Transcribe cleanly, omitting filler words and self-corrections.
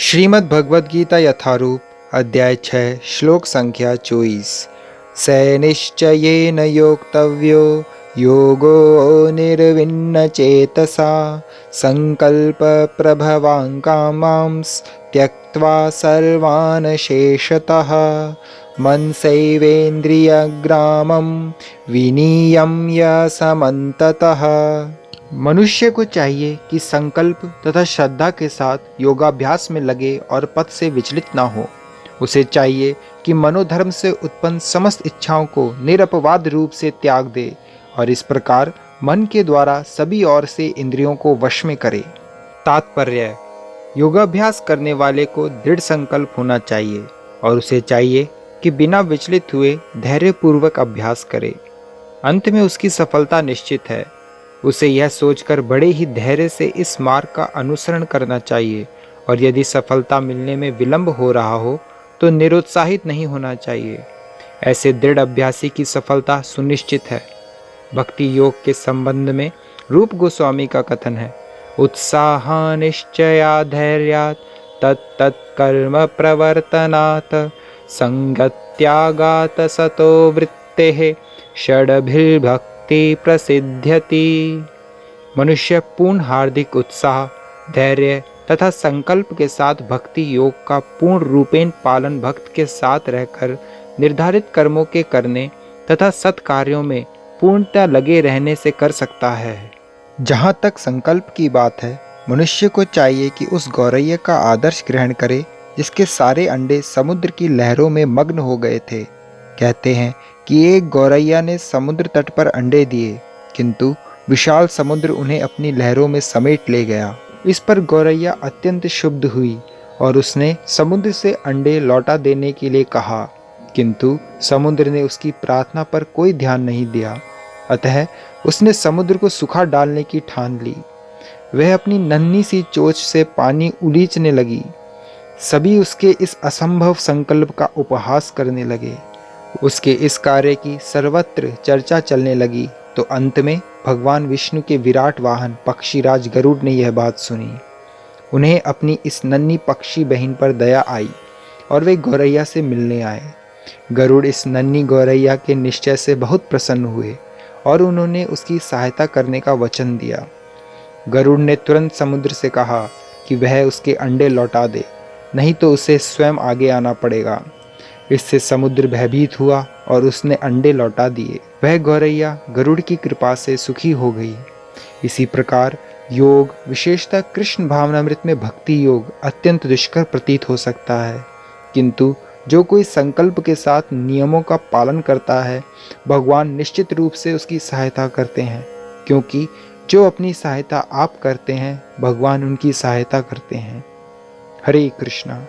श्रीमद् भगवद गीता यथारूप अध्याय 6 श्लोक संख्या 24। स निश्चयेन योक्तव्यो योगो निर्विण्ण चेतसा संकल्प प्रभवान् कामांस् त्यक्त्वा सर्वान् शेषतः मनसैवेन्द्रियग्रामं विनियम्य समन्ततः। मनुष्य को चाहिए कि संकल्प तथा श्रद्धा के साथ योगाभ्यास में लगे और पथ से विचलित ना हो। उसे चाहिए कि मनोधर्म से उत्पन्न समस्त इच्छाओं को निरपवाद रूप से त्याग दे और इस प्रकार मन के द्वारा सभी ओर से इंद्रियों को वश में करे। तात्पर्य: योगाभ्यास करने वाले को दृढ़ संकल्प होना चाहिए और उसे चाहिए कि बिना विचलित हुए धैर्यपूर्वक अभ्यास करे। अंत में उसकी सफलता निश्चित है। उसे यह सोचकर बड़े ही धैर्य से इस मार्ग का अनुसरण करना चाहिए और यदि सफलता मिलने में विलंब हो रहा हो तो निरुत्साहित नहीं होना चाहिए। ऐसे दृढ़ अभ्यासी की सफलता सुनिश्चित है। भक्ति योग के संबंध में रूप गोस्वामी का कथन है, उत्साह निश्चया धैर्यात् तत्तत् कर्म प्रवर्तनात् संगत्यागात् सतो वृत्तेः षड्भिर्भक्ति प्रसिद्ध्यति। मनुष्य पूर्ण हार्दिक उत्साह, धैर्य तथा संकल्प के साथ भक्ति योग का पूर्ण रूपेण पालन भक्त के साथ रहकर निर्धारित कर्मों के करने तथा सत्कार्यों में पूर्णतः लगे रहने से कर सकता है। जहाँ तक संकल्प की बात है, मनुष्य को चाहिए कि उस गौरैया का आदर्श ग्रहण करे जिसके सारे अंडे समुद्र की लहरों में मग्न हो गए थे। कहते हैं कि एक गौरैया ने समुद्र तट पर अंडे दिए, किंतु विशाल समुद्र उन्हें अपनी लहरों में समेट ले गया। इस पर गौरैया अत्यंत क्षुब्ध हुई और उसने समुद्र से अंडे लौटा देने के लिए कहा, किंतु समुद्र ने उसकी प्रार्थना पर कोई ध्यान नहीं दिया। अतः उसने समुद्र को सूखा डालने की ठान ली। वह अपनी नन्ही सी चोंच से पानी उलीचने लगी। सभी उसके इस असंभव संकल्प का उपहास करने लगे। उसके इस कार्य की सर्वत्र चर्चा चलने लगी तो अंत में भगवान विष्णु के विराट वाहन पक्षीराज गरुड़ ने यह बात सुनी। उन्हें अपनी इस नन्ही पक्षी बहन पर दया आई और वे गौरैया से मिलने आए। गरुड़ इस नन्ही गौरैया के निश्चय से बहुत प्रसन्न हुए और उन्होंने उसकी सहायता करने का वचन दिया। गरुड़ ने तुरंत समुद्र से कहा कि वह उसके अंडे लौटा दे, नहीं तो उसे स्वयं आगे आना पड़ेगा। इससे समुद्र भयभीत हुआ और उसने अंडे लौटा दिए। वह गौरैया गरुड़ की कृपा से सुखी हो गई। इसी प्रकार योग, विशेषतः कृष्ण भावनामृत में भक्ति योग अत्यंत दुष्कर प्रतीत हो सकता है, किंतु जो कोई संकल्प के साथ नियमों का पालन करता है, भगवान निश्चित रूप से उसकी सहायता करते हैं, क्योंकि जो अपनी सहायता आप करते हैं, भगवान उनकी सहायता करते हैं। हरे कृष्णा।